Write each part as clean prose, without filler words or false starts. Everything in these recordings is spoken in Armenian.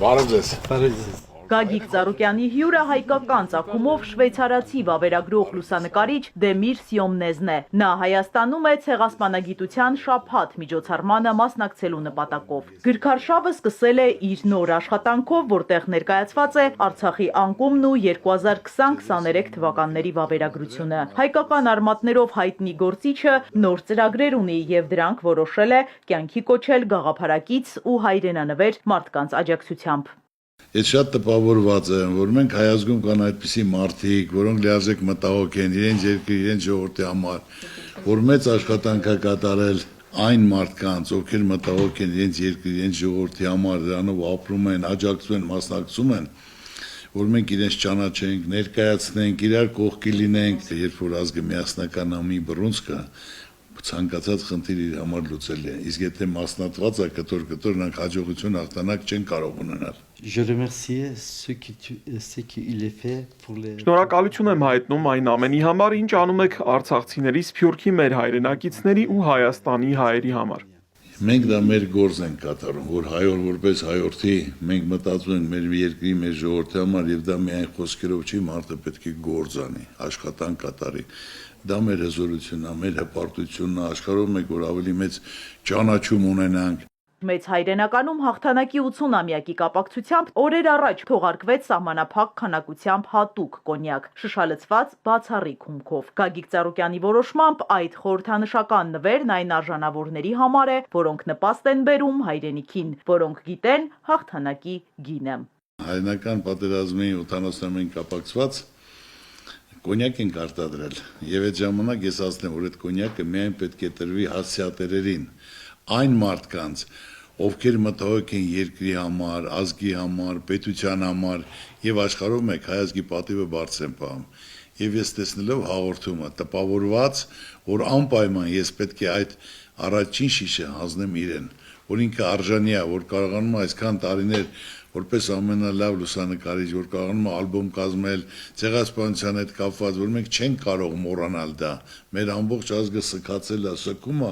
Բարև ձեզ։ Գագիկ Ծառուկյանի հյուրը հայկական ծագումով շվեյցարացի վավերագրող լուսանկարիչ Դեմիր Սյոմնեզն է։ Նա Հայաստանում է ցեղասպանագիտության շաբաթ միջոցառմանը մասնակցելու նպատակով։ Գրքարշավը սկսել է իր նոր աշխատանքով, որտեղ ներկայացված է Արցախի անկումն ու 2020-23 թվականների վավերագրությունը։ Հայկական արմատներով հայտնի գործիչը նոր ծրագրեր ունի եւ դրանք որոշել է կյանքի կոչել գաղափարակից ու հայրենանվեր մարդկանց աջակցությամբ։ Ես շատ տպավորված եմ, որ մենք հայազգում կան այդպիսի մարդիկ, որոնք լիարժեք մտահոգ են իրենց երկրի, իրենց ժողովրդի համար, որ մեծ աշխատանք է կատարել այն մարդկանց, ովքեր մտահոգ են իրենց երկրի, իրենց ժողովրդի համար, դրանով ապրում են, աջակցում են, մասնակցում են, որ մենք իրենց ճանաչենք, ներկայացնենք, իրար կողքի լինենք, երբ որ ազգը միասնական ամի բռունցքը ցանկացած խնդիր իր համար լուծել է, իսկ եթե մասնատված է կտոր նրանք հաջողություն հաղթանակ չեն կարող ունենալ։ Շնորհակալություն եմ հայտնում այն ամենի համար, ինչ անում եք արցախցիների, սփյուռքի մեր հայրենակիցների ու Հայաստանի հայերի համար։ Մենք դա մեր գործ ենք կատարում, որ հայոր որպես հայորդի մենք մտածում ենք մեր երկրի, մեր ժողովրդի համար եւ դա միայն խոսքերով չի, մարդը պետք է գործ անի, աշխատանք կատարի։ Դա մեր հզորությունն է, մեր հպարտությունն է, աշխարհում մենք որ ավելի մեծ ճանաչում ունենանք։ Մեծ հայրենականում հաղթանակի 80-ամյակի կապակցությամբ օրեր առաջ թողարկվեց սահմանափակ քանակությամբ հատուկ կոնյակ, շշալցված բացառիկ հումքով։ Գագիկ Ծառուկյանի որոշմամբ այդ խորհրդանշական նվերն այն արժանավորների համար է, որոնք նպաստ են բերում հայրենիքին, որոնք գիտեն հաղթանակի գինը։ Հայրենական պատերազմի 80-ամյակին կապակցված կոնյակ ենք արտադրել եւ այդ ժամանակ ես ասեմ, որ այդ կոնյակը միայն պետք է տրվի հասցեատերերին, այն մարդկանց, ովքեր մտահոգ են երկրի համար, ազգի համար, պետության համար եւ աշխարհում եք հայազգի պատիվը բարձր են պահում։ Եվ ես տեսնելով հաղորդումը տպավորված, որ անպայման ես պետք է այդ առաջին շիշը հանձնեմ իրեն, որ ինքը արժանի է, որ կարողանում է այսքան տարիներ որպես ամենալավ լուսանկարիչ, որ կարողանում է ալբոմ կազմել ցեղասպանության հետ կապված, որ մենք չենք կարող մոռանալ դա։ Մեր ամբողջ ազգը սքացել է, սքում է,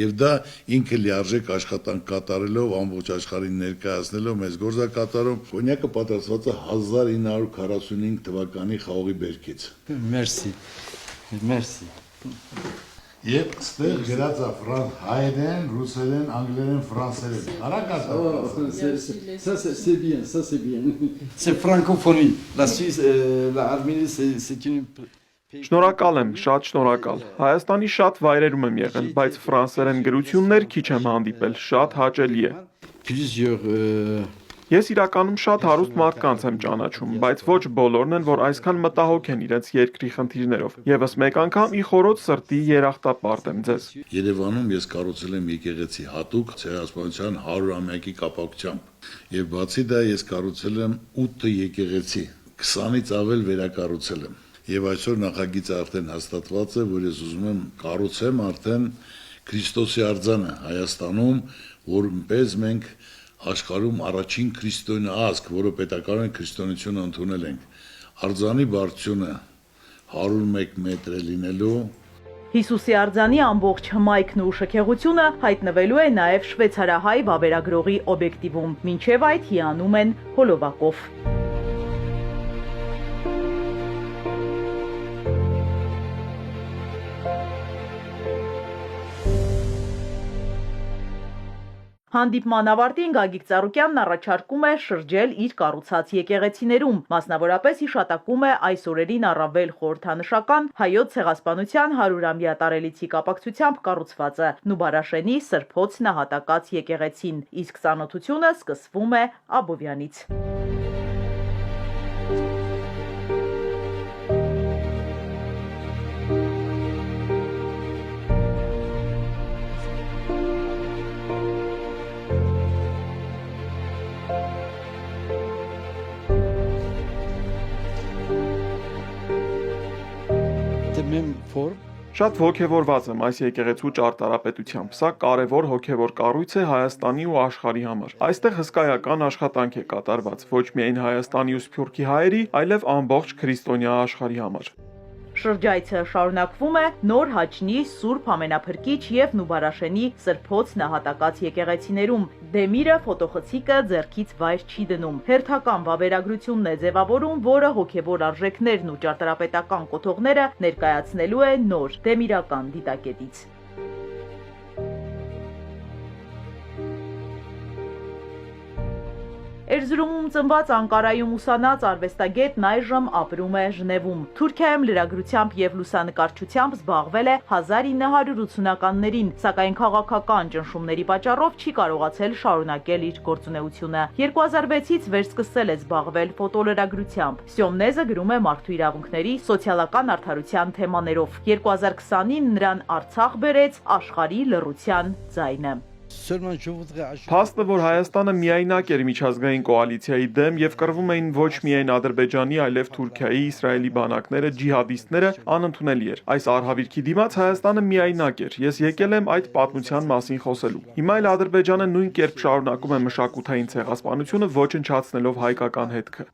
եւ դա ինքը լիարժեք աշխատանք կատարելով, ամբողջ աշխարհին ներկայացնելով մեզ գործակատարում։ Կոնյակը պատրաստված է 1945 թվականի խաղողի բերքից։ Merci. Եվ ստեղ գրած է հայերեն, ռուսերեն, անգլերեն, ֆրանսերեն։ C'est bien, ça c'est bien. C'est francophonie. La Suisse, l'Arménie, c'est une... Շնորհակալ եմ, շատ շնորհակալ։ Հայաստանի շատ վայրերում եմ եղել, բայց ֆրանսերեն գրություններ քիչ եմ հանդիպել, շատ հաճելի է։ Plusieurs... Ես իրականում շատ հարուստ մարդկանց եմ ճանաչում, բայց ոչ բոլորն են, որ այսքան մտահոգ են իրենց երկրի խնդիրներով։ Եվս մեկ անգամ ի խորոց սրտի երախտապարտ եմ ձեզ։ Երևանում ես կառուցել եմ եկեղեցի հատուկ ցեղասպանության 100-ամյակի կապակցությամբ։ Եվ բացի դա ես կառուցել եմ 8 եկեղեցի, 20-ից ավել վերակառուցել եմ։ Եվ այսօր նախագիծը արդեն հաստատված է, որ ես ուզում եմ կառուցեմ արդեն Քրիստոսի արձանը Հայաստանում, որպես մենք աշխարհում առաջին քրիստոնյա ազգ, որը պետականորեն քրիստոնեությունը ընդունել ենք, արձանի բարձրությունը 101 մետր է լինելու։ Հիսուսի արձանի ամբողջ հմայքն ու շքեղությունը հայտնվելու է նաև շվեյցարահայ վավերագրողի օբյեկտիվում, մինչև այդ հիանում են հոլովակով։ Հանդիպման ավարտին Գագիկ Ծառուկյանն առաջարկում է շրջել իր կառուցած եկեղեցիներում, մասնավորապես հիշատակում է այս օրերին առավել խորհրդանշական հայոց ցեղասպանության 100-ամյա տարելիցի կապակցությամբ կառուցվածը Նուբարաշենի Սրբոց նահատակած եկեղեցին, իսկ ծանոթությունը սկսվում է Աբովյանից։ Շատ ոգևորված եմ այս եկեղեցու ճարտարապետությամբ։ Սա կարևոր հոգևոր կառույց է Հայաստանի ու աշխարհի համար։ Այստեղ հսկայական աշխատանք է կատարված ոչ միայն Հայաստանի ու Սփյուռքի հայերի, այլև ամբողջ քրիստոնյա աշխարհի համար։ Շրջայցը շարունակվում է նոր Հաչնի, Սուրբ Ամենափրկիչ եւ Նուբարաշենի Սրբոց նահատակած եկեղեցիներում։ Դեմիրը ֆոտոխցիկը ձեռքից վայր չի դնում։ Հերթական վավերագրությունն է ձևավորում, որը հոգեվոր արժեքներն ու ճարտարապետական կոթողները ներկայացնելու է նոր դեմիրական դիտակետից։ Էրզրումում ծնված Անկարայում ուսանած արվեստագետն այժմ ապրում է Ժնևում։ Թուրքիայում լրագրությամբ եւ լուսանկարչությամբ զբաղվել է 1980-ականներին, սակայն քաղաքական ճնշումների պատճառով չի կարողացել շարունակել իր գործունեությունը։ 2006-ից վերսկսել է զբաղվել ֆոտոլրագրությամբ։ Սյոմնեզը գրում է մարդու իրավունքների, սոցիալական արդարության թեմաներով։ 2020-ին նրան Արցախ բերեց աշխարհի լռության ձայնը։ Փաստը, որ Հայաստանը միայնակ էր միջազգային կոալիցիայի դեմ եւ կռվում էին ոչ միայն Ադրբեջանի, այլև Թուրքիայի, Իսրայելի բանակները, ջիհադիստները, անընդունելի էր։ Այս արհավիրքի դիմաց Հայաստանը միայնակ էր։ Ես եկել եմ այդ պատմության մասին խոսելու։ Հիմա էլ Ադրբեջանը նույն կերպ շարունակում է մշակութային ցեղասպանությունը, ոչնչացնելով հայկական հետքը։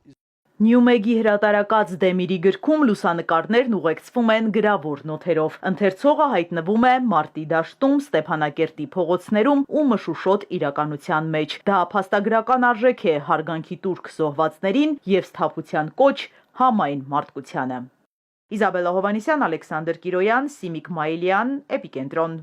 Նյումեգի հրատարակած Դեմիրի գրքում լուսանկարներն ուղեկցվում են գրավոր նոթերով։ Ընթերցողը հայտնվում է մարտի դաշտում, Ստեփանակերտի փողոցներում ու մշուշոտ իրականության մեջ։ Դա փաստագրական արժեք է հարգանքի տուրք զոհվածներին եւ սթափության կոչ համայն մարդկությանը։ Իզաբելլա Հովհաննիսյան, Ալեքսանդր Կիրոյան, Սիմիկ Մայիլյան, Էպիկենտրոն։